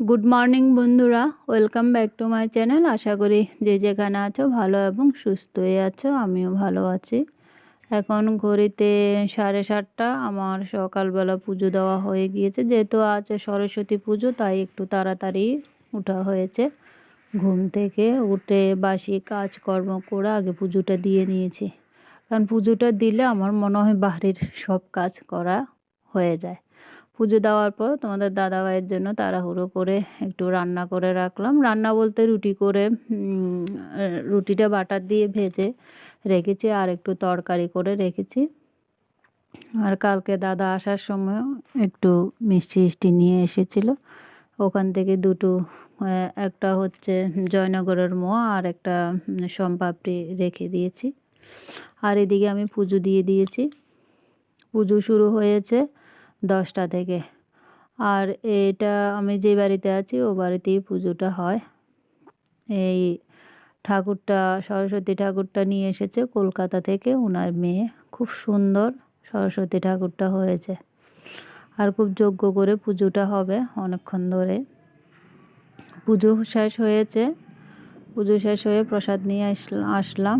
Good morning বন্ধুরা, welcome back to my channel. আশা করি যে যেখানে আছো ভালো এবং সুস্থই আছো, আমিও ভালো আছি। এখন ঘড়িতে 7:30। আমার সকালবেলা পুজো দেওয়া হয়ে গিয়েছে, যেহেতু আছে সরস্বতী পুজো তাই একটু তাড়াতাড়ি ওঠা হয়েছে। ঘুম থেকে উঠে বাসি কাজকর্ম করে আগে পুজোটা দিয়ে নিয়েছি, কারণ পুজোটা দিলে আমার মনে হয় বাড়ির সব কাজ করা হয়ে যায়। পুজো দেওয়ার পর তোমাদের দাদাভাইয়ের জন্য তাড়াহুড়ো করে একটু রান্না করে রাখলাম। রান্না বলতে রুটি করে রুটিটা বাটার দিয়ে ভেজে রেখেছি, আর একটু তরকারি করে রেখেছি। আর কালকে দাদা আসার সময় একটু মিষ্টি নিয়ে এসেছিল, ওখান থেকে দুটো, একটা হচ্ছে জয়নগরের মোয়া আর একটা সোমপাপড়ি রেখে দিয়েছি। আর এদিকে আমি পুজো দিয়ে দিয়েছি। পুজো শুরু হয়েছে 10টা থেকে। আর এটা আমি যে বাড়িতে আছি ও বাড়িতেই পুজোটা হয়। এই ঠাকুরটা, সরস্বতী ঠাকুরটা নিয়ে এসেছে কলকাতা থেকে ওনার মেয়ে। খুব সুন্দর সরস্বতী ঠাকুরটা হয়েছে, আর খুব যজ্ঞ করে পুজোটা হবে অনেকক্ষণ ধরে। পুজো শেষ হয়েছে, পুজো শেষ হয়ে প্রসাদ নিয়ে আসলাম।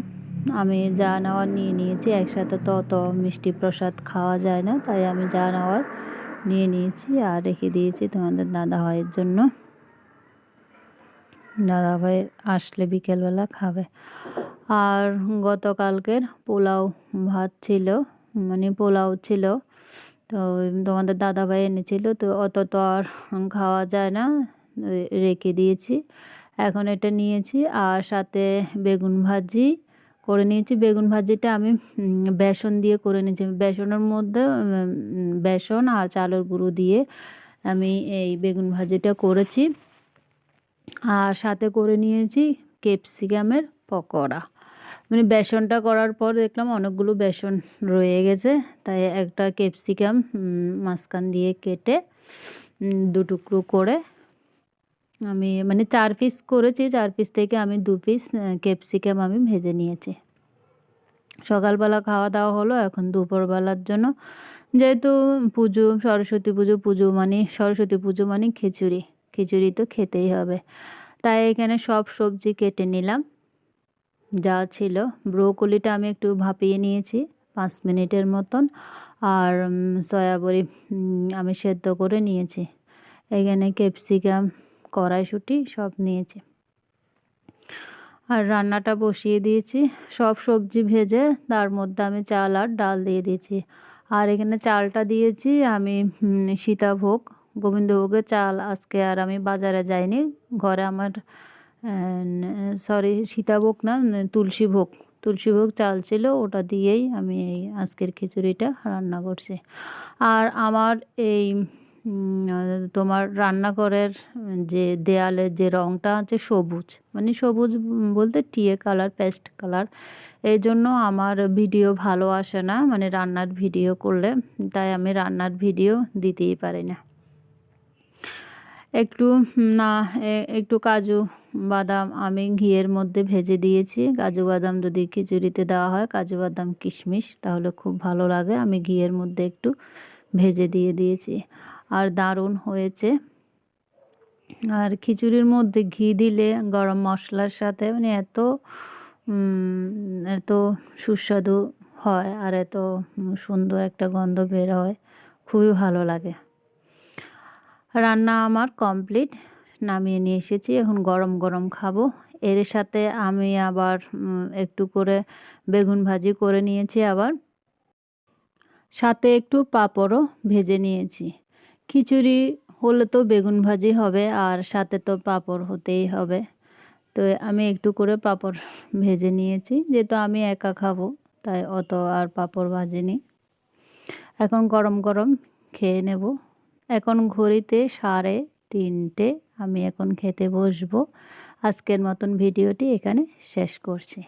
আমি যা নেওয়ার নিয়ে নিয়েছি, একসাথে তো অত মিষ্টি প্রসাদ খাওয়া যায় না, তাই আমি যা নেওয়ার নিয়ে নিয়েছি আর রেখে দিয়েছি তোমাদের দাদাভাইয়ের জন্য। দাদাভাই আসলে বিকেলবেলা খাবে। আর গতকালকের পোলাও ভাত ছিল, মানে পোলাও ছিল, তো তোমাদের দাদাভাই এনেছিল, তো অত তো আর খাওয়া যায় না, রেখে দিয়েছি। এখন এটা নিয়েছি, আর সাথে বেগুন ভাজি করে নিয়েছি। বেগুন ভাজিটা আমি বেসন দিয়ে করে নিয়েছি। বেসনের মধ্যে বেসন আর চালের গুঁড়ো দিয়ে আমি এই বেগুন ভাজিটা করেছি। আর সাথে করে নিয়েছি ক্যাপসিকামের পকোড়া। মানে বেসনটা করার পর দেখলাম অনেকগুলো বেসন রয়ে গেছে, তাই একটা ক্যাপসিকাম মাঝখান দিয়ে কেটে 2 টুকরো করে আমি, মানে 4 পিস করেছি, 4 পিস থেকে আমি 2 পিস ক্যাপসিকাম আমি ভেজে নিয়েছি। সকালবেলা খাওয়া দাওয়া হলো। এখন দুপুরবেলার জন্য, যেহেতু পুজো, সরস্বতী পুজো মানে সরস্বতী পুজো মানে খিচুড়ি, খিচুড়ি তো খেতেই হবে, তাই এখানে সব সবজি কেটে নিলাম যা ছিল। ব্রোকলিটা আমি একটু ভাপিয়ে নিয়েছি 5 মিনিটের মতন, আর সয়াবড়ি আমি সেদ্ধ করে নিয়েছি। এখানে ক্যাপসিকাম, কড়াইশুঁটি সব নিয়েছি। আর রান্নাটা বসিয়ে দিয়েছি, সব সবজি ভেজে তার মধ্যে আমি চাল আর ডাল দিয়ে দিয়েছি। আর এখানে চালটা দিয়েছি আমি সীতাভোগ, গোবিন্দভোগের চাল। আজকে আর আমি বাজারে যাইনি, ঘরে আমার সীতাভোগ না, তুলসীভোগ চাল ছিল, ওটা দিয়েই আমি এই আজকের খিচুড়িটা রান্না করছি। আর আমার এই তোমার রান্নাঘরের যে দেয়ালের যে রঙটা আছে সবুজ, মানে সবুজ বলতে টিয়ে কালার, পেস্ট কালার, এই জন্য আমার ভিডিও ভালো আসে না, মানে রান্নার ভিডিও করলে, তাই আমি রান্নার ভিডিও দিতেই পারি না। একটু কাজু বাদাম আমি ঘিয়ের মধ্যে ভেজে দিয়েছি। কাজু বাদাম যদি খিচুড়িতে দেওয়া হয়, কাজু বাদাম কিশমিশ, তাহলে খুব ভালো লাগে। আমি ঘিয়ের মধ্যে একটু ভেজে দিয়েছি, আর দারুণ হয়েছে। আর খিচুড়ির মধ্যে ঘি দিলে গরম মশলার সাথে, মানে এত সুস্বাদু হয়, আর এত সুন্দর একটা গন্ধ বের হয়, খুবই ভালো লাগে। রান্না আমার কমপ্লিট, নামিয়ে নিয়ে এসেছি, এখন গরম গরম খাবো। এর সাথে আমি আবার একটু করে বেগুন ভাজি করে নিয়েছি, আবার সাথে একটু পাঁপড়ও ভেজে নিয়েছি। খিচুড়ি হলে তো বেগুন ভাজি হবে, আর সাথে তো পাঁপড় হতেই হবে, তো আমি একটু করে পাঁপড় ভেজে নিয়েছি। যেহেতু আমি একা খাবো, তাই অত আর পাঁপড় ভাজিনি। এখন গরম গরম খেয়ে নেব। এখন ঘড়িতে 3:30, আমি এখন খেতে বসবো। আজকের মতন ভিডিওটি এখানে শেষ করছি।